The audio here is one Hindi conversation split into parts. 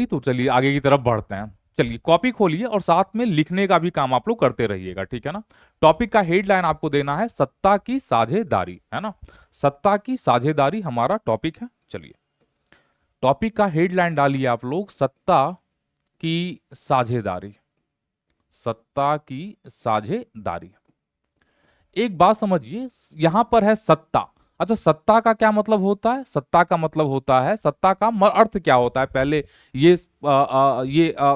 तो चलिए आगे की तरफ बढ़ते हैं। चलिए कॉपी खोलिए और साथ में लिखने का भी काम आप लोग करते रहिएगा, ठीक है ना। टॉपिक का हेडलाइन आपको देना है सत्ता की साझेदारी, है ना। सत्ता की साझेदारी हमारा टॉपिक है। चलिए टॉपिक का हेडलाइन डालिए आप लोग, सत्ता की साझेदारी। सत्ता की साझेदारी। एक बात समझिए, यहां पर है सत्ता। अच्छा, सत्ता का क्या मतलब होता है? सत्ता का मतलब होता है, सत्ता का अर्थ क्या होता है, पहले ये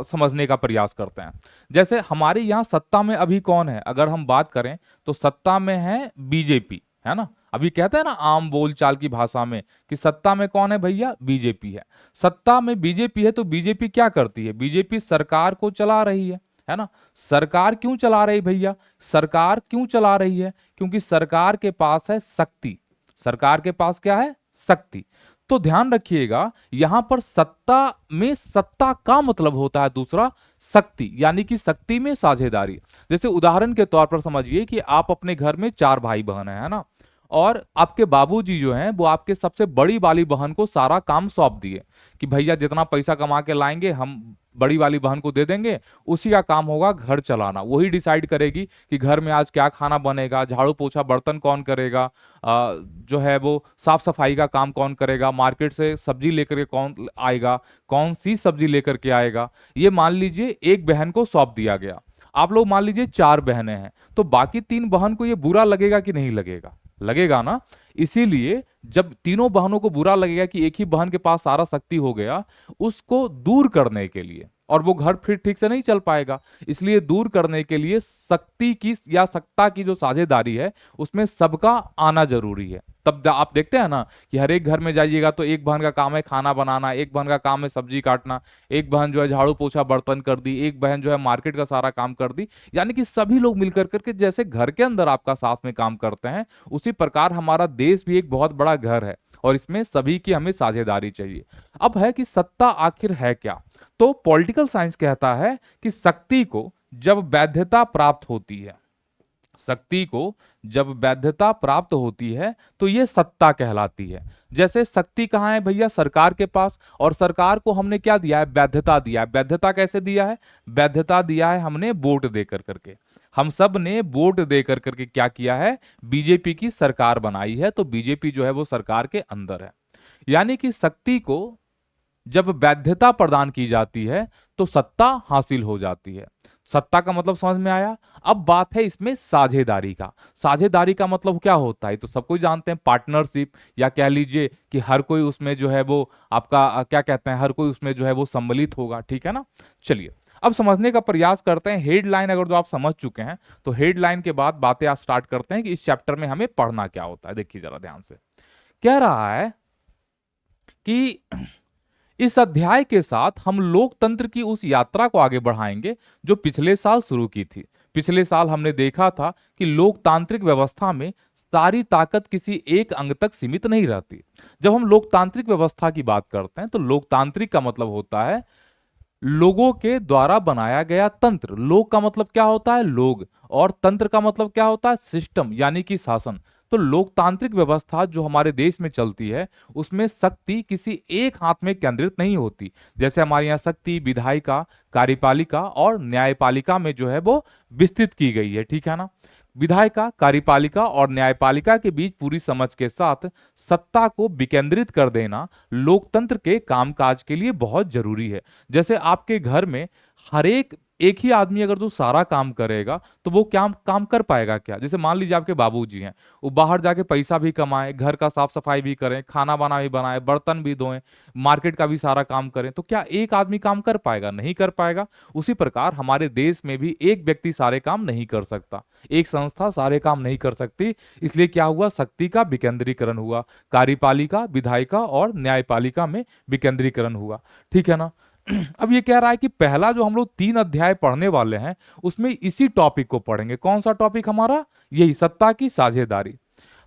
समझने का प्रयास करते हैं। जैसे हमारे यहाँ सत्ता में अभी कौन है, अगर हम बात करें तो सत्ता में है बीजेपी, है ना। अभी कहते हैं ना आम बोलचाल की भाषा में कि सत्ता में कौन है भैया, बीजेपी है। सत्ता में बीजेपी है तो बीजेपी क्या करती है, बीजेपी सरकार को चला रही है ना। सरकार क्यों चला रही भैया, सरकार क्यों चला रही है, क्योंकि सरकार के पास है शक्ति। सरकार के पास क्या है, शक्ति। तो ध्यान रखिएगा यहां पर सत्ता में सत्ता का मतलब होता है दूसरा, शक्ति, यानी कि शक्ति में साझेदारी। जैसे उदाहरण के तौर पर समझिए कि आप अपने घर में 4 भाई बहन है ना, और आपके बाबूजी जो हैं वो आपके सबसे बड़ी वाली बहन को सारा काम सौंप दिए कि भैया जितना पैसा कमा के लाएंगे हम बड़ी वाली बहन को दे देंगे, उसी का काम होगा घर चलाना। वही डिसाइड करेगी कि घर में आज क्या खाना बनेगा, झाड़ू पोछा बर्तन कौन करेगा, जो है वो साफ सफाई का काम कौन करेगा, मार्केट से सब्जी लेकर के कौन आएगा, कौन सी सब्जी लेकर के आएगा। ये मान लीजिए एक बहन को सौंप दिया गया। आप लोग मान लीजिए 4 बहनें हैं, तो बाकी 3 बहन को ये बुरा लगेगा कि नहीं लगेगा, लगेगा ना। इसीलिए जब तीनों बहनों को बुरा लगेगा कि एक ही बहन के पास सारा शक्ति हो गया, उसको दूर करने के लिए, और वो घर फिर ठीक से नहीं चल पाएगा, इसलिए दूर करने के लिए शक्ति की या सत्ता की जो साझेदारी है उसमें सबका आना जरूरी है। तब आप देखते हैं ना कि हर एक घर में जाइएगा तो एक बहन का काम है खाना बनाना, एक बहन का काम है सब्जी काटना, एक बहन जो है झाड़ू पोछा बर्तन कर दी, एक बहन जो है मार्केट का सारा काम कर दी। यानी कि सभी लोग मिलकर करके जैसे घर के अंदर आपका साथ में काम करते हैं, उसी प्रकार हमारा देश भी एक बहुत बड़ा घर है और इसमें सभी की हमें साझेदारी चाहिए। अब है कि सत्ता आखिर है क्या, तो पॉलिटिकल साइंस कहता है कि शक्ति को जब वैधता प्राप्त होती है, शक्ति को जब वैधता प्राप्त होती है तो यह सत्ता कहलाती है। जैसे शक्ति कहाँ है भैया, सरकार के पास, और सरकार को हमने क्या दिया है, वैधता दिया है। वैधता कैसे दिया है, वैधता दिया है हमने वोट देकर करके। हम सब ने वोट देकर करके क्या किया है, बीजेपी की सरकार बनाई है, तो बीजेपी जो है वो सरकार के अंदर है। यानी कि शक्ति को जब वैधता प्रदान की जाती है तो सत्ता हासिल हो जाती है। सत्ता का मतलब समझ में आया। अब बात है इसमें साझेदारी का। साझेदारी का मतलब क्या होता है तो सब कोई जानते हैं, पार्टनरशिप, या कह लीजिए कि हर कोई उसमें जो है वो आपका क्या कहते हैं, हर कोई उसमें जो है वो सम्मिलित होगा, ठीक है ना। चलिए अब समझने का प्रयास करते हैं। हेडलाइन अगर जो आप समझ चुके हैं तो हेडलाइन के बाद बातें आप स्टार्ट करते हैं कि इस चैप्टर में हमें पढ़ना क्या होता है। देखिए जरा ध्यान से, कह रहा है कि इस अध्याय के साथ हम लोकतंत्र की उस यात्रा को आगे बढ़ाएंगे जो पिछले साल शुरू की थी। पिछले साल हमने देखा था कि लोकतांत्रिक व्यवस्था में सारी ताकत किसी एक अंग तक सीमित नहीं रहती। जब हम लोकतांत्रिक व्यवस्था की बात करते हैं तो लोकतांत्रिक का मतलब होता है लोगों के द्वारा बनाया गया तंत्र। लोग का मतलब क्या होता है, लोग, और तंत्र का मतलब क्या होता है, सिस्टम, यानी कि शासन। तो लोकतांत्रिक व्यवस्था जो हमारे देश में चलती है उसमें शक्ति किसी एक हाथ में केंद्रित नहीं होती। जैसे हमारे यहाँ शक्ति विधायिका, कार्यपालिका और न्यायपालिका में जो है वो विस्तृत की गई है, ठीक है ना। विधायिका, कार्यपालिका और न्यायपालिका के बीच पूरी समझ के साथ सत्ता को विकेंद्रित कर देना लोकतंत्र के कामकाज के लिए बहुत जरूरी है। जैसे आपके घर में हर एक ही आदमी अगर जो सारा काम करेगा तो वो क्या काम कर पाएगा क्या। जैसे मान लीजिए आपके बाबूजी हैं, वो बाहर जाके पैसा भी कमाएं, घर का साफ सफाई भी करें, खाना बना भी बनाए, बर्तन भी धोएं, मार्केट का भी सारा काम करें, तो क्या एक आदमी काम कर पाएगा, नहीं कर पाएगा। उसी प्रकार हमारे देश में भी एक व्यक्ति सारे काम नहीं कर सकता, एक संस्था सारे काम नहीं कर सकती। इसलिए क्या हुआ, शक्ति का विकेंद्रीकरण हुआ, कार्यपालिका, विधायिका और न्यायपालिका में विकेंद्रीकरण हुआ, ठीक है ना। अब ये कह रहा है कि पहला जो हम लोग 3 अध्याय पढ़ने वाले हैं उसमें इसी टॉपिक को पढ़ेंगे। कौन सा टॉपिक हमारा, यही सत्ता की साझेदारी।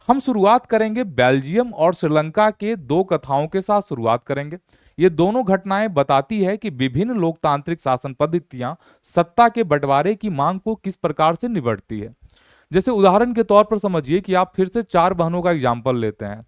हम शुरुआत करेंगे बेल्जियम और श्रीलंका के 2 कथाओं के साथ शुरुआत करेंगे। ये दोनों घटनाएं बताती है कि विभिन्न लोकतांत्रिक शासन पद्धतियां सत्ता के बंटवारे की मांग को किस प्रकार से निपटती है। जैसे उदाहरण के तौर पर समझिए कि आप फिर से 4 बहनों का एग्जाम्पल लेते हैं।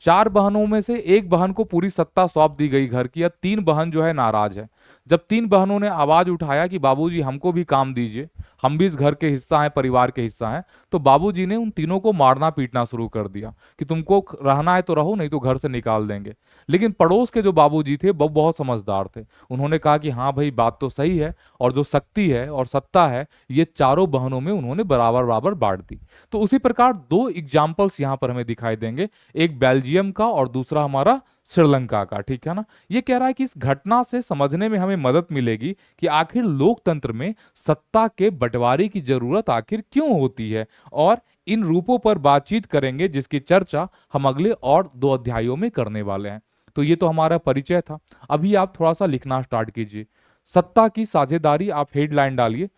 4 बहनों में से एक बहन को पूरी सत्ता सौंप दी गई घर की, या 3 बहन जो है नाराज है। जब 3 बहनों ने आवाज उठाया कि बाबूजी हमको भी काम दीजिए, हम भी इस घर के हिस्सा हैं, परिवार के हिस्सा हैं, तो बाबूजी ने उन तीनों को मारना पीटना शुरू कर दिया कि तुमको रहना है तो रहो, नहीं तो घर से निकाल देंगे। लेकिन पड़ोस के जो बाबूजी थे वो बहुत समझदार थे। उन्होंने कहा कि हाँ भाई बात तो सही है, और जो शक्ति है और सत्ता है ये चारों बहनों में उन्होंने बराबर बराबर बांट दी। तो उसी प्रकार 2 एग्जाम्पल्स यहां पर हमें दिखाई देंगे, एक बेल्जियम का और दूसरा हमारा श्रीलंका का, ठीक है ना। ये कह रहा है कि इस घटना से समझने में हमें मदद मिलेगी कि आखिर लोकतंत्र में सत्ता के बंटवारे की जरूरत आखिर क्यों होती है, और इन रूपों पर बातचीत करेंगे जिसकी चर्चा हम अगले और 2 अध्यायों में करने वाले हैं। तो ये तो हमारा परिचय था। अभी आप थोड़ा सा लिखना स्टार्ट कीजिए। सत्ता की साझेदारी, आप हेडलाइन डालिए।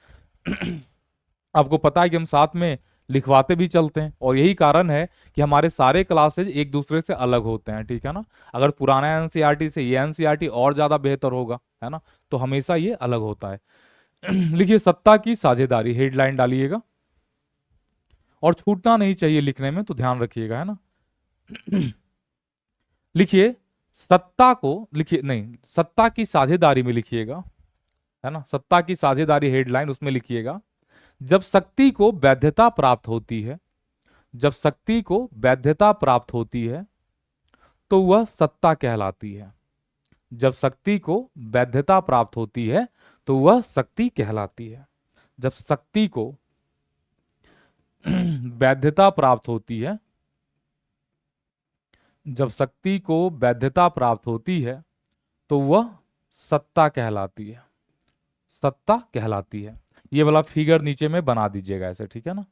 आपको पता है कि हम साथ में लिखवाते भी चलते हैं, और यही कारण है कि हमारे सारे क्लासेज एक दूसरे से अलग होते हैं, ठीक है ना। अगर पुराना एनसीईआरटी से ये एनसीईआरटी और ज्यादा बेहतर होगा, है ना, तो हमेशा ये अलग होता है। लिखिए सत्ता की साझेदारी, हेडलाइन डालिएगा, और छूटना नहीं चाहिए लिखने में, तो ध्यान रखिएगा, है ना। लिखिए सत्ता को, लिखिए नहीं, सत्ता की साझेदारी में लिखिएगा, है ना, सत्ता की साझेदारी हेडलाइन, उसमें लिखिएगा जब शक्ति को वैधता प्राप्त होती है, जब शक्ति को वैधता प्राप्त होती है तो वह सत्ता कहलाती है। जब शक्ति को वैधता प्राप्त होती है तो वह शक्ति कहलाती है। जब शक्ति को वैधता प्राप्त होती है, जब शक्ति को वैधता प्राप्त होती है तो वह सत्ता कहलाती है, सत्ता कहलाती है। ये वाला फिगर नीचे में बना दीजिएगा ऐसे, ठीक है ना।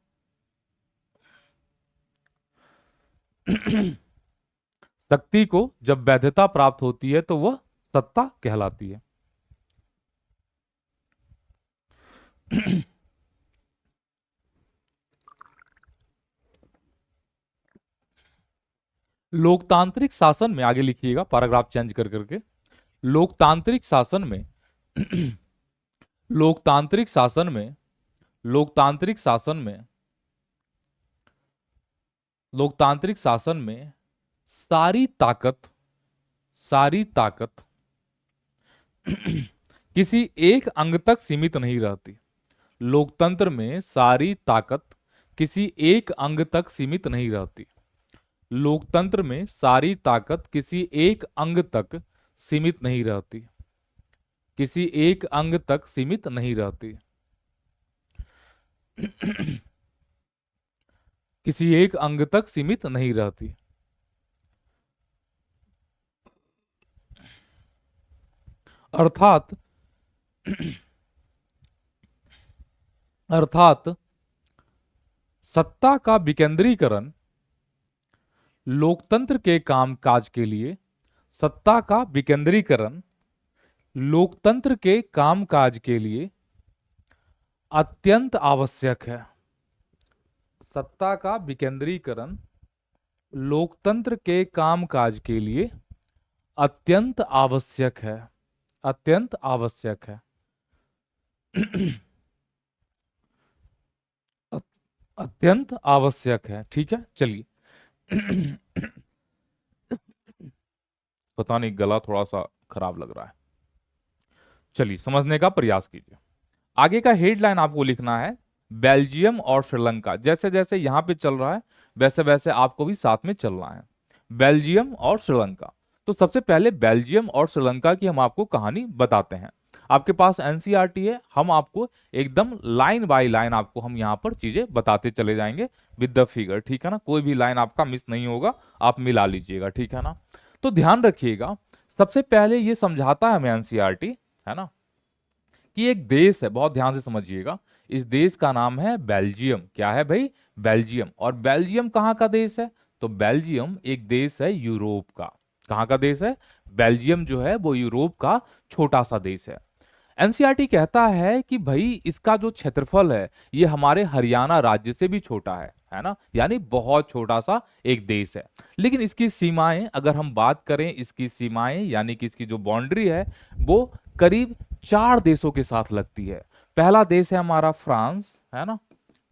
शक्ति को जब वैधता प्राप्त होती है तो वह सत्ता कहलाती है। लोकतांत्रिक शासन में, आगे लिखिएगा पैराग्राफ चेंज कर करके, लोकतांत्रिक शासन में लोकतांत्रिक शासन में लोकतांत्रिक शासन में लोकतांत्रिक शासन में सारी ताकत किसी एक अंग तक सीमित नहीं रहती। लोकतंत्र में सारी ताकत किसी एक अंग तक सीमित नहीं रहती। लोकतंत्र में सारी ताकत किसी एक अंग तक सीमित नहीं रहती, किसी एक अंग तक सीमित नहीं रहती। किसी एक अंग तक सीमित नहीं रहती। अर्थात अर्थात सत्ता का विकेंद्रीकरण लोकतंत्र के कामकाज के लिए, सत्ता का विकेंद्रीकरण लोकतंत्र के कामकाज के लिए अत्यंत आवश्यक है। सत्ता का विकेंद्रीकरण लोकतंत्र के कामकाज के लिए अत्यंत आवश्यक है, अत्यंत आवश्यक है। अत्यंत आवश्यक है, ठीक है। चलिए पता नहीं गला थोड़ा सा खराब लग रहा है, चलिए समझने का प्रयास कीजिए। आगे का हेडलाइन आपको लिखना है बेल्जियम और श्रीलंका। जैसे जैसे यहां पे चल रहा है वैसे वैसे आपको भी साथ में चलना है। बेल्जियम और श्रीलंका। तो सबसे पहले बेल्जियम और श्रीलंका की हम आपको कहानी बताते हैं। आपके पास एनसीईआरटी है, हम आपको एकदम लाइन बाय लाइन आपको हम यहाँ पर चीजें बताते चले जाएंगे विद द फिगर, ठीक है ना। कोई भी लाइन आपका मिस नहीं होगा, आप मिला लीजिएगा, ठीक है ना। तो ध्यान रखिएगा, सबसे पहले ये समझाता है हमें एनसीईआरटी, है ना, कि एक देश है, बहुत ध्यान से समझिएगा। इस देश का नाम है बेल्जियम। क्या है भाई? बेल्जियम। और बेल्जियम कहाँ का देश है? तो बेल्जियम एक देश है यूरोप का। कहाँ का देश है? बेल्जियम जो है वो यूरोप का छोटा सा देश है। एनसीईआरटी कहता है कि भाई इसका जो क्षेत्रफल है ये हमारे हरियाणा राज्य से भी छोटा है ना, यानी बहुत छोटा सा एक देश है। लेकिन इसकी सीमाएं, अगर हम बात करें इसकी सीमाएं यानी कि इसकी जो बाउंड्री है वो करीब 4 देशों के साथ लगती है। पहला देश है हमारा फ्रांस, है ना,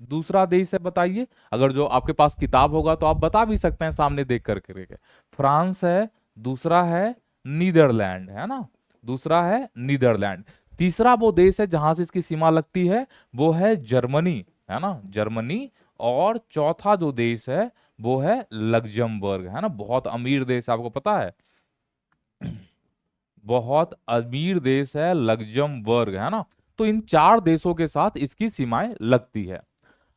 दूसरा देश है, बताइए। अगर जो आपके पास किताब होगा तो आप बता भी सकते हैं सामने देख करके के। फ्रांस है, दूसरा है नीदरलैंड, है ना, दूसरा है नीदरलैंड। तीसरा वो देश है जहां से इसकी सीमा लगती है, वो है जर्मनी, है ना, जर्मनी। और चौथा जो देश है वो है लग्जमबर्ग, है ना, बहुत अमीर देश है, आपको पता है, बहुत अमीर देश है लग्जमबर्ग, है ना। तो इन चार देशों के साथ इसकी सीमाएं लगती है।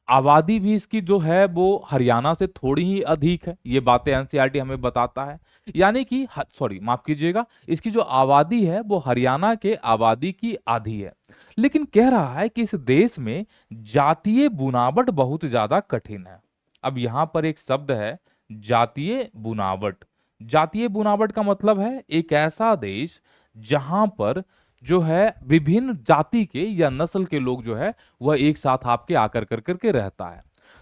आबादी भी इसकी जो है वो हरियाणा से थोड़ी ही अधिक है, ये बातें एनसीईआरटी हमें बताता है। यानी कि सॉरी माफ कीजिएगा, इसकी जो आबादी है वो हरियाणा के आबादी की आधी है। लेकिन कह रहा है कि इस देश में जातीय बुनावट बहुत ज्यादा कठिन है। अब यहां पर एक शब्द है जातीय बुनावट। जातीय बुनावट का मतलब है एक ऐसा देश जहां पर जो है विभिन्न जाति के या नस्ल के लोग जो है वह एक साथ आपके आकर कर करके रहता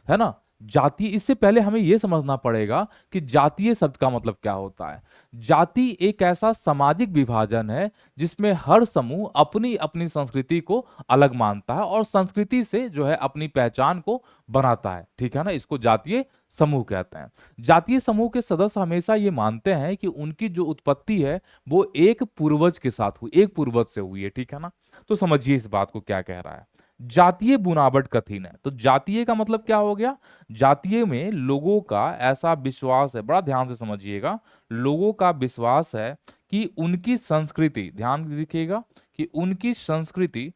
है ना। जाति, इससे पहले हमें यह समझना पड़ेगा कि जातीय शब्द का मतलब क्या होता है। जाति एक ऐसा सामाजिक विभाजन है जिसमें हर समूह अपनी अपनी संस्कृति को अलग मानता है और संस्कृति से जो है अपनी पहचान को बनाता है, ठीक है ना, इसको जातीय समूह कहते हैं। जातीय समूह के सदस्य हमेशा ये मानते हैं कि उनकी जो उत्पत्ति है वो एक पूर्वज के साथ हुई, एक पूर्वज से हुई है, ठीक है ना। तो समझिए इस बात को क्या कह रहा है। जातीय बुनावट कठिन है, तो जातीय का मतलब क्या हो गया। जातीय में लोगों का ऐसा विश्वास है, बड़ा ध्यान से समझिएगा, लोगों का विश्वास है कि उनकी संस्कृति, ध्यान दीजिएगा, कि उनकी संस्कृति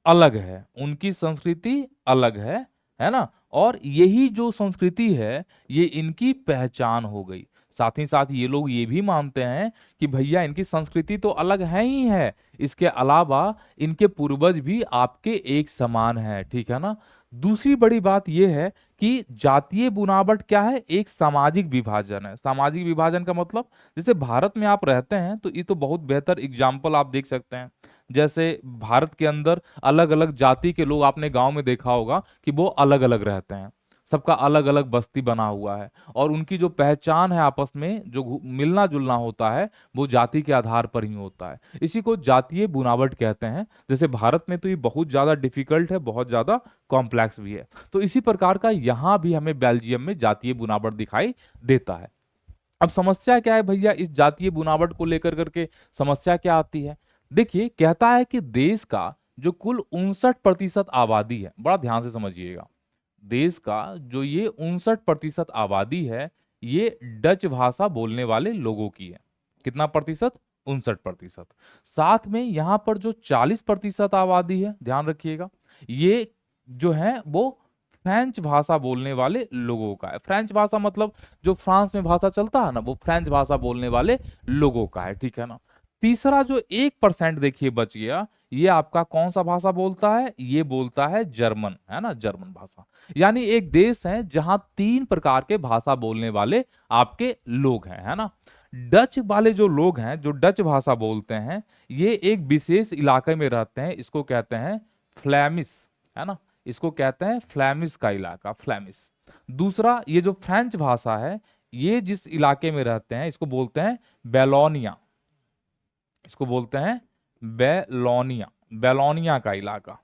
अलग है, उनकी संस्कृति अलग है ना। और यही जो संस्कृति है ये इनकी पहचान हो गई। साथ ही साथ ये लोग ये भी मानते हैं कि भैया इनकी संस्कृति तो अलग है ही है, इसके अलावा इनके पूर्वज भी आपके एक समान है, ठीक है ना। दूसरी बड़ी बात यह है कि जातीय बुनावट क्या है, एक सामाजिक विभाजन है। सामाजिक विभाजन का मतलब, जैसे भारत में आप रहते हैं तो ये तो बहुत बेहतर एग्जाम्पल आप देख सकते हैं। जैसे भारत के अंदर अलग अलग जाति के लोग, आपने गांव में देखा होगा कि वो अलग अलग रहते हैं, सबका अलग अलग बस्ती बना हुआ है, और उनकी जो पहचान है आपस में जो मिलना जुलना होता है वो जाति के आधार पर ही होता है। इसी को जातीय बुनावट कहते हैं। जैसे भारत में तो ये बहुत ज्यादा डिफिकल्ट है, बहुत ज्यादा कॉम्प्लेक्स भी है। तो इसी प्रकार का यहां भी हमें बेल्जियम में जातीय बुनावट दिखाई देता है। अब समस्या क्या है भैया, इस जातीय बुनावट को लेकर करके समस्या क्या आती है। देखिए, कहता है कि देश का जो कुल 59% आबादी है, बड़ा ध्यान से समझिएगा, देश का जो ये 59% आबादी है ये डच भाषा बोलने वाले लोगों की है। कितना प्रतिशत, 59%। साथ में यहां पर जो 40% आबादी है, ध्यान रखिएगा, ये जो है वो फ्रेंच भाषा बोलने वाले लोगों का है। फ्रेंच भाषा मतलब जो फ्रांस में भाषा चलता है ना, वो फ्रेंच भाषा बोलने वाले लोगों का है, ठीक है ना। तीसरा जो 1% देखिए बच गया, ये आपका कौन सा भाषा बोलता है, ये बोलता है जर्मन, है ना, जर्मन भाषा। यानी एक देश है जहां 3 प्रकार के भाषा बोलने वाले आपके लोग हैं, है ना। डच वाले जो लोग हैं, जो डच भाषा बोलते हैं, ये एक विशेष इलाके में रहते हैं, इसको कहते हैं फ्लैमिश, है ना, इसको कहते हैं फ्लैमिश का इलाका, फ्लैमिश। दूसरा, ये जो फ्रेंच भाषा है, ये जिस इलाके में रहते हैं इसको बोलते हैं बेलोनिया, इसको बोलते हैं बेलोनिया, बेलोनिया का इलाका।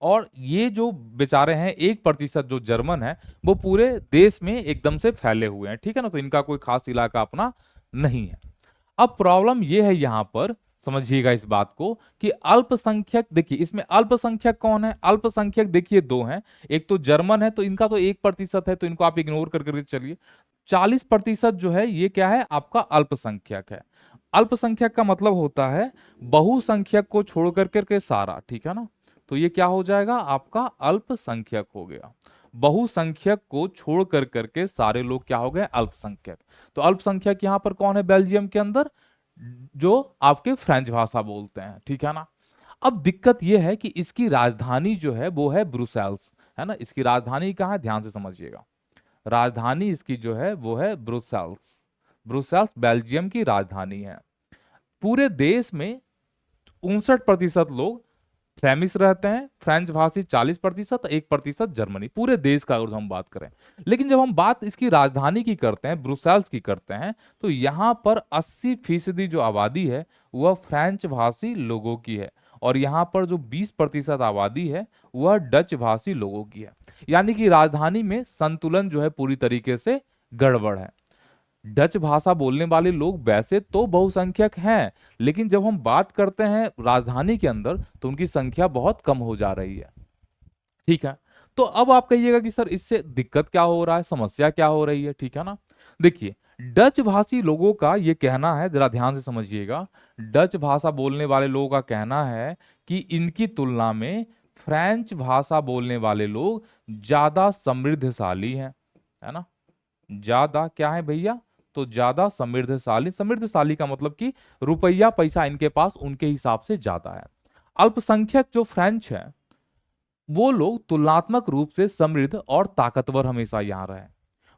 और ये जो बेचारे हैं 1% जो जर्मन है, वो पूरे देश में एकदम से फैले हुए हैं, ठीक है ना, तो इनका कोई खास इलाका अपना नहीं है। अब प्रॉब्लम ये है यहां पर, समझिएगा इस बात को, कि अल्पसंख्यक, देखिए इसमें अल्पसंख्यक कौन है, अल्पसंख्यक देखिए दो हैं, एक तो जर्मन है तो इनका तो 1% है, तो इनको आप इग्नोर करके चलिए। 40% जो है ये क्या है, आपका अल्पसंख्यक है। अल्पसंख्यक का मतलब होता है बहुसंख्यक को छोड़ करके सारा, ठीक है ना। तो ये क्या हो जाएगा, आपका अल्पसंख्यक हो गया। बहुसंख्यक को छोड़ करके सारे लोग क्या हो गए, अल्पसंख्यक। तो अल्पसंख्यक यहां पर कौन है बेल्जियम के अंदर, जो आपके फ्रेंच भाषा बोलते हैं, ठीक है ना। अब दिक्कत यह है कि इसकी राजधानी जो है वो है ब्रुसेल्स, है ना। इसकी राजधानी कहाँ है, ध्यान से समझिएगा, राजधानी इसकी जो है वो है ब्रुसेल्स। ब्रुसेल्स बेल्जियम की राजधानी है। पूरे देश में 59% लोग फ्लेमिश रहते हैं, फ्रेंच भाषी 40%, 1% जर्मनी, पूरे देश का अगर हम बात करें। लेकिन जब हम बात इसकी राजधानी की करते हैं, ब्रुसेल्स की करते हैं, तो यहां पर 80% जो आबादी है वह फ्रेंच भाषी लोगों की है। और यहाँ पर जो 20% आबादी है वह डच भाषी लोगों की है। यानी कि राजधानी में संतुलन जो है पूरी तरीके से गड़बड़ है। डच भाषा बोलने वाले लोग वैसे तो बहुसंख्यक हैं, लेकिन जब हम बात करते हैं राजधानी के अंदर तो उनकी संख्या बहुत कम हो जा रही है। ठीक है, तो अब आप कहिएगा कि सर इससे दिक्कत क्या हो रहा है, समस्या क्या हो रही है, ठीक है ना। देखिए, डच भाषी लोगों का ये कहना है, जरा ध्यान से समझिएगा, डच भाषा बोलने वाले लोगों का कहना है कि इनकी तुलना में फ्रेंच भाषा बोलने वाले लोग ज्यादा समृद्धशाली हैं, है ना। ज्यादा क्या है भैया, तो ज्यादा समृद्धशाली। समृद्धशाली का मतलब कि रुपया पैसा इनके पास उनके हिसाब से ज्यादा है। अल्पसंख्यक जो फ्रेंच है वो लोग तुलनात्मक रूप से समृद्ध और ताकतवर हमेशा यहाँ रहे।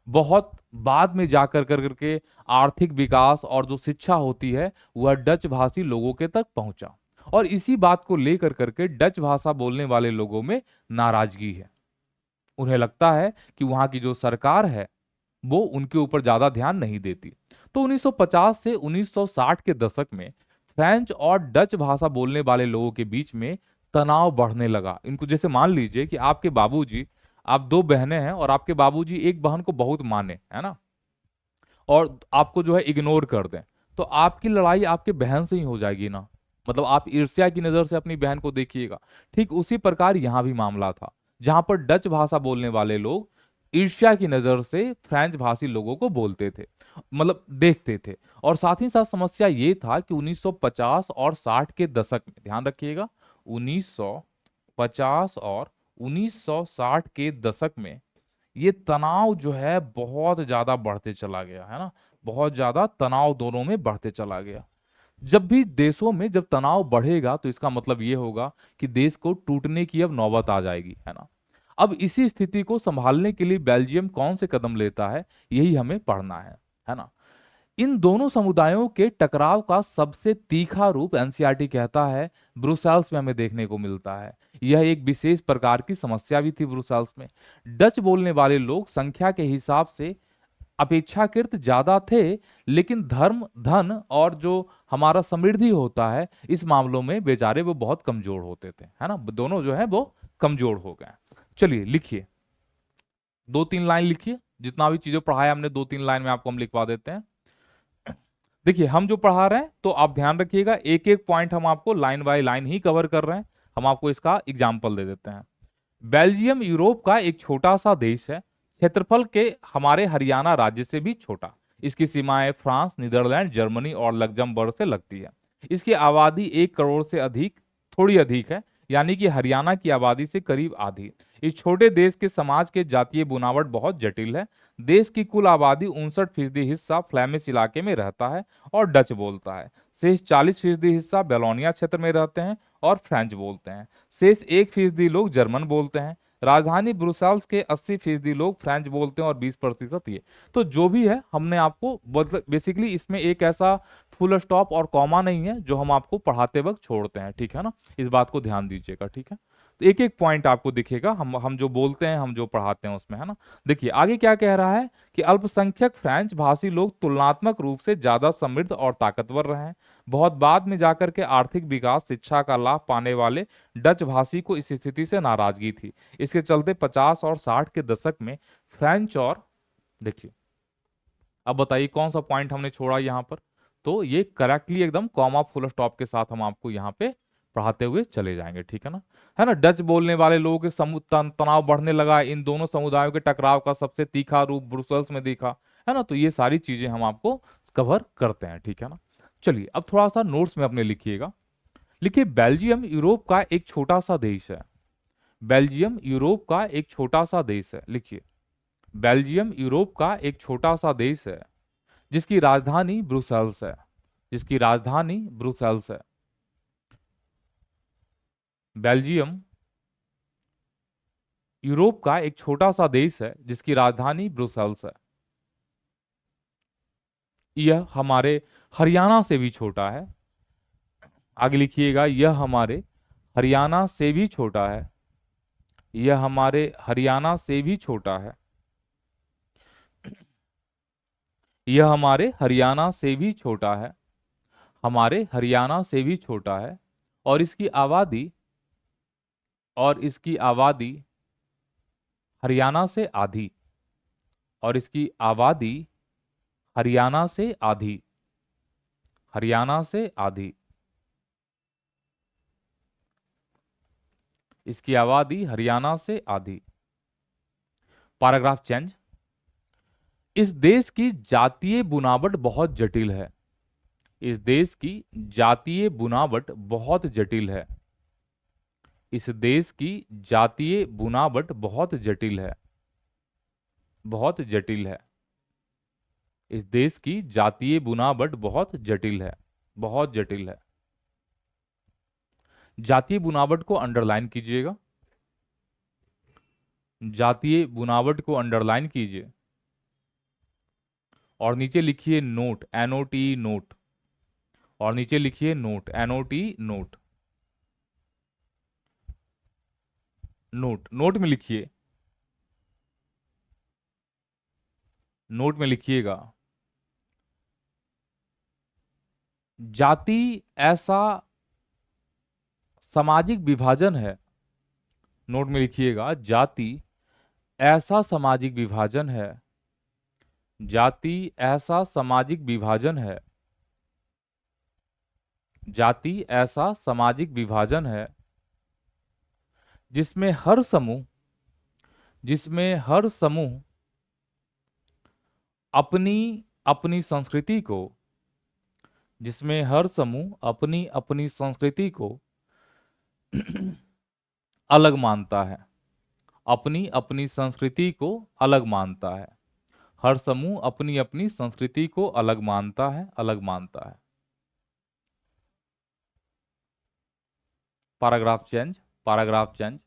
बहुत बाद में जाकर कर करके आर्थिक विकास और जो शिक्षा होती है वह डच भाषी लोगों के तक पहुंचा, और इसी बात को लेकर करके डच भाषा बोलने वाले लोगों में नाराजगी है। उन्हें लगता है कि वहां की जो सरकार है वो उनके ऊपर ज्यादा ध्यान नहीं देती। तो 1950 से 1960 के दशक में फ्रेंच और डच भाषा बोलने वाले लोगों के बीच में तनाव बढ़ने लगा। इनको जैसे मान लीजिए कि आपके बाबूजी, आप दो बहनें हैं और आपके बाबूजी एक बहन को बहुत माने, है ना, और आपको जो है इग्नोर कर दें, तो आपकी लड़ाई आपके बहन से ही हो जाएगी ना। मतलब आप ईर्ष्या की नजर से अपनी बहन को देखिएगा। ठीक उसी प्रकार यहां भी मामला था, जहां पर डच भाषा बोलने वाले लोग ईर्ष्या की नजर से फ्रेंच भाषी लोगों को बोलते थे, मतलब देखते थे। और साथ ही साथ समस्या ये था कि 1950 और 60 के दशक में, ध्यान रखिएगा, 1950 और 1960 के दशक में ये तनाव जो है बहुत ज्यादा बढ़ते चला गया, है ना। बहुत ज्यादा तनाव दोनों में बढ़ते चला गया। जब भी देशों में जब तनाव बढ़ेगा तो इसका मतलब ये होगा कि देश को टूटने की अब नौबत आ जाएगी, है ना। अब इसी स्थिति को संभालने के लिए बेल्जियम कौन से कदम लेता है, यही हमें पढ़ना है ना। इन दोनों समुदायों के टकराव का सबसे तीखा रूप, एनसीईआरटी कहता है, ब्रुसेल्स में हमें देखने को मिलता है। यह एक विशेष प्रकार की समस्या भी थी ब्रुसेल्स में। डच बोलने वाले लोग संख्या के हिसाब से अपेक्षाकृत ज्यादा थे, लेकिन धर्म, धन और जो हमारा समृद्धि होता है, इस मामलों में बेचारे वो बहुत कमजोर होते थे, है ना। दोनों जो है वो कमजोर हो गए। चलिए लिखिए, 2-3 लाइन लिखिए, जितना भी चीजें पढ़ाया हमने 2-3 लाइन में आपको हम लिखवा देते हैं। देखिए, हम जो पढ़ा रहे हैं तो आप ध्यान रखिएगा, एक एक पॉइंट हम आपको line by line he cover कर रहे हैं। हम आपको इसका एग्जाम्पल दे देते हैं। बेल्जियम यूरोप का एक छोटा सा देश है, क्षेत्रफल के हमारे हरियाणा राज्य से भी छोटा। इसकी सीमाएं फ्रांस, नीदरलैंड, जर्मनी और लग्जमबर्ग से लगती है। इसकी आबादी 1 करोड़ से अधिक, थोड़ी अधिक है, यानी कि हरियाणा की आबादी से करीब आधी। इस छोटे देश के समाज के जातीय बुनावट बहुत जटिल है। देश की कुल आबादी 59% हिस्सा फ्लैमिश इलाके में रहता है और डच बोलता है। शेष 40% हिस्सा बेलोनिया क्षेत्र में रहते हैं और फ्रेंच बोलते हैं। शेष 1% लोग जर्मन बोलते हैं। राजधानी ब्रुसेल्स के 80% लोग फ्रेंच बोलते हैं और 20% ये। तो जो भी है, हमने आपको बेसिकली इसमें एक ऐसा फुल स्टॉप और कॉमा नहीं है जो हम आपको पढ़ाते वक्त छोड़ते हैं, ठीक है ना। इस बात को ध्यान दीजिएगा, ठीक है। तो एक एक पॉइंट आपको दिखेगा, हम जो बोलते हैं, हम जो पढ़ाते हैं उसमें, है ना। देखिए आगे क्या कह रहा है कि अल्पसंख्यक फ्रेंच भाषी लोग तुलनात्मक रूप से ज्यादा समृद्ध और ताकतवर रहे हैं। बहुत बाद में जाकर के आर्थिक विकास, शिक्षा का लाभ पाने वाले डच भाषी को इस स्थिति से नाराजगी थी। इसके चलते 50 और 60 के दशक में फ्रेंच और, देखिए अब बताइए कौन सा पॉइंट हमने छोड़ा यहाँ पर। तो ये करेक्टली एकदम कॉमा फुल स्टॉप के साथ हम आपको यहाँ पे पढ़ाते हुए चले जाएंगे, ठीक है ना। है ना, डच बोलने वाले लोगों के तनाव बढ़ने लगा। इन दोनों समुदायों के टकराव का सबसे तीखा रूप ब्रुसेल्स में देखा, है ना। तो ये सारी चीजें हम आपको कवर करते हैं, ठीक है ना। चलिए अब थोड़ा सा नोट्स में अपने लिखिएगा। लिखिए, बेल्जियम यूरोप का एक छोटा सा देश है। बेल्जियम यूरोप का एक छोटा सा देश है, लिखिए, बेल्जियम यूरोप का एक छोटा सा देश है जिसकी राजधानी ब्रुसेल्स है। जिसकी राजधानी ब्रुसेल्स है। बेल्जियम यूरोप का एक छोटा सा देश है जिसकी राजधानी ब्रुसेल्स है। यह हमारे हरियाणा से भी छोटा है। आगे लिखिएगा, यह हमारे हरियाणा से भी छोटा है। यह हमारे हरियाणा से भी छोटा है। यह हमारे हरियाणा से भी छोटा है। हमारे हरियाणा से भी छोटा है। और इसकी आबादी हरियाणा से आधी, और इसकी आबादी हरियाणा से आधी, हरियाणा से आधी, इसकी आबादी हरियाणा से आधी। Paragraph change. इस देश की जातीय बुनावट बहुत जटिल है। इस देश की जातीय बुनावट बहुत जटिल है। इस देश की जातीय बुनावट बहुत जटिल है, बहुत जटिल है। इस देश की जातीय बुनावट बहुत जटिल है, बहुत जटिल है। जातीय बुनावट को अंडरलाइन कीजिएगा, जातीय बुनावट को अंडरलाइन कीजिए और नीचे लिखिए नोट, एनओटी नोट, और नीचे लिखिए note, NOT note. Note, note में लिखिए, नोट में लिखिएगा, जाति ऐसा सामाजिक विभाजन है। नोट में लिखिएगा, जाति ऐसा सामाजिक विभाजन है, जाति ऐसा सामाजिक विभाजन है, जाति ऐसा सामाजिक विभाजन है जिसमें हर समूह, जिसमें हर समूह अपनी अपनी संस्कृति को, जिसमें हर समूह अपनी अपनी संस्कृति को अलग मानता है, अपनी अपनी संस्कृति को अलग मानता है। हर समूह अपनी अपनी संस्कृति को अलग मानता है, अलग मानता है। Paragraph change, paragraph change,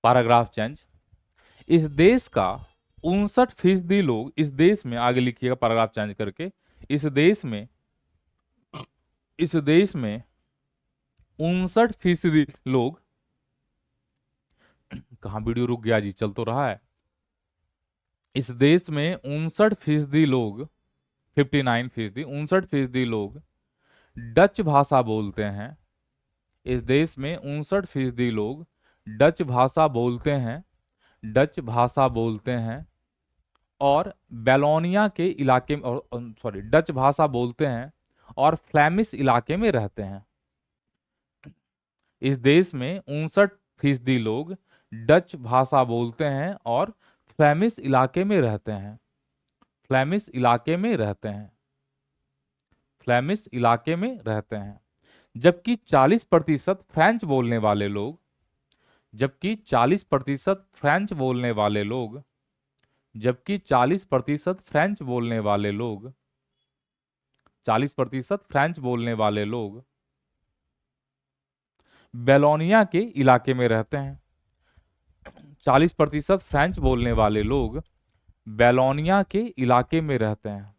paragraph change. इस देश का 59% लोग, इस देश में, आगे लिखिएगा पैराग्राफ चेंज करके, इस देश में, इस देश में 59% लोग, कहां वीडियो रुक गया जी, चल तो रहा है। इस देश में 59% लोग, 59%, 59% लोग डच भाषा बोलते हैं। इस देश में 59% लोग डच भाषा बोलते हैं, डच भाषा बोलते हैं, और बैलोनिया के इलाके में, और सॉरी, डच भाषा बोलते हैं और फ्लैमिश इलाके में रहते हैं। इस देश में 59% लोग डच भाषा बोलते हैं और फ्लैमिश इलाके में रहते हैं, फ्लैमिश इलाके में रहते हैं, फ्लैमिश इलाके में रहते हैं। जबकि 40% फ्रेंच बोलने वाले लोग, जबकि 40% फ्रेंच बोलने वाले लोग, जबकि 40% फ्रेंच बोलने वाले लोग, 40% फ्रेंच बोलने वाले लोग बेलोनिया के इलाके में रहते हैं। 40% फ्रेंच बोलने वाले लोग बेलोनिया के इलाके में रहते हैं,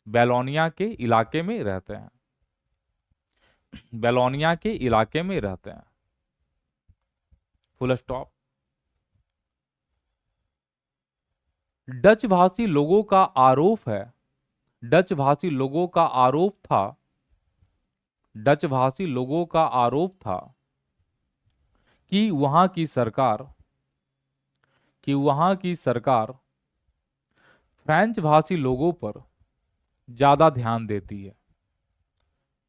बेलोनिया के इलाके में रहते हैं, बेलोनिया के इलाके में रहते हैं। Full stop. डच भाषी लोगों का आरोप है, डच भाषी लोगों का आरोप था, डच भाषी लोगों का आरोप था कि वहां की सरकार, कि वहां की सरकार फ्रेंच भाषी लोगों पर ज्यादा ध्यान देती है।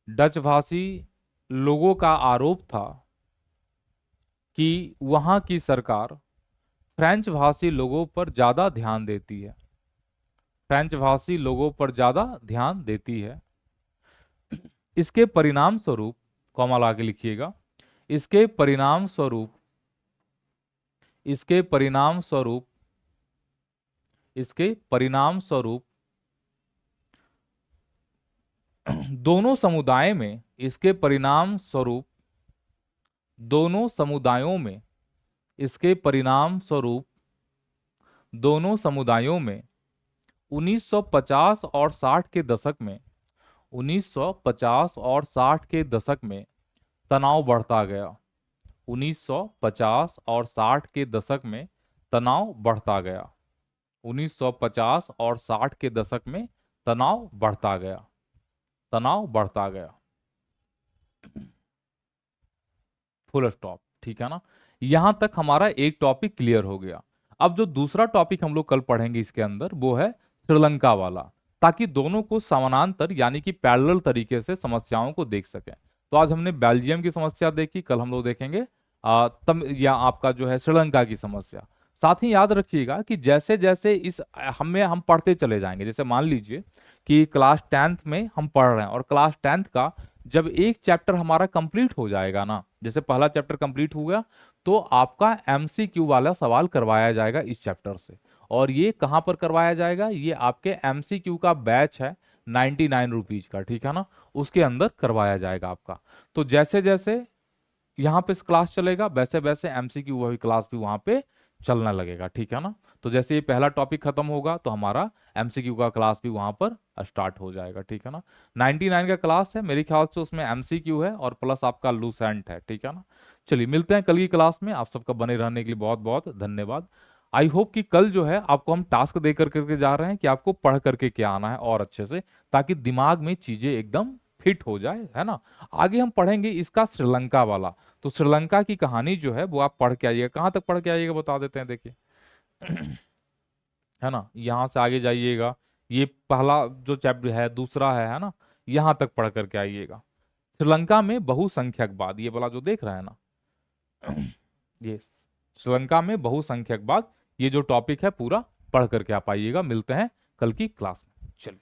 डच भाषी लोगों का आरोप था कि वहां की सरकार फ्रेंच भाषी लोगों पर ज्यादा ध्यान देती है, फ्रेंच भाषी लोगों पर ज्यादा ध्यान देती है। इसके परिणाम स्वरूप, कॉमा लगा के लिखिएगा, इसके परिणाम स्वरूप, इसके परिणाम स्वरूप, इसके परिणाम स्वरूप दोनों समुदाय में, इसके परिणाम स्वरूप दोनों समुदायों में, इसके परिणाम स्वरूप दोनों समुदायों में 1950 और 60 के दशक में, 1950 और 60 के दशक में तनाव बढ़ता गया। 1950 और 60 के दशक में तनाव बढ़ता गया। 1950 और 60 के दशक में तनाव बढ़ता गया। तनाव बढ़ता गया, फुल स्टॉप। ठीक है ना, यहां तक हमारा एक टॉपिक क्लियर हो गया। अब जो दूसरा टॉपिक हम लोग कल पढ़ेंगे इसके अंदर वो है श्रीलंका वाला, ताकि दोनों को समानांतर यानी कि पैरेलल तरीके से समस्याओं को देख सकें। तो आज हमने बेल्जियम की समस्या देखी, कल हम लोग देखेंगे तम या आपका जो है श्रीलंका की समस्या। साथ ही याद रखिएगा कि जैसे जैसे इस हमें हम पढ़ते चले जाएंगे, जैसे मान लीजिए कि क्लास 10th में हम पढ़ रहे हैं और क्लास 10th का जब एक चैप्टर हमारा कंप्लीट हो जाएगा ना, जैसे पहला चैप्टर कंप्लीट हो गया, तो आपका एमसीक्यू वाला सवाल करवाया जाएगा इस चैप्टर से। और ये कहां पर करवाया जाएगा, ये आपके एमसीक्यू का बैच है 99 रुपीज का, ठीक है ना, उसके अंदर करवाया जाएगा आपका। तो जैसे जैसे यहाँ पे क्लास चलेगा वैसे वैसे एमसीक्यू वही क्लास भी वहां पे चलना लगेगा, ठीक है ना। तो जैसे ये पहला टॉपिक खत्म होगा तो हमारा एमसीक्यू का क्लास भी वहां पर स्टार्ट हो जाएगा, ठीक है ना। 99 का क्लास है, मेरे ख्याल से उसमें एमसीक्यू है और प्लस आपका लूसेंट है, ठीक है ना। चलिए मिलते हैं कल की क्लास में, आप सबका बने रहने के लिए बहुत बहुत धन्यवाद। आई होप कि कल जो है आपको हम टास्क दे करके जा रहे हैं कि आपको पढ़ करके क्या आना है और अच्छे से, ताकि दिमाग में चीजें एकदम फिट हो जाए, है ना। आगे हम पढ़ेंगे इसका श्रीलंका वाला। तो श्रीलंका की कहानी जो है वो आप पढ़ के आइएगा, कहां तक पढ़ के आइएगा बता देते हैं, देखिए है ना, यहां से आगे जाइएगा, ये पहला जो चैप्टर है दूसरा है ना, यहां तक पढ़ करके आइएगा। श्रीलंका में बहुसंख्यकवाद, ये वाला जो देख रहा है ना ये श्रीलंका में बहुसंख्यकवाद, ये जो टॉपिक है पूरा पढ़ करके आप आइएगा। मिलते हैं कल की क्लास में, चलिए।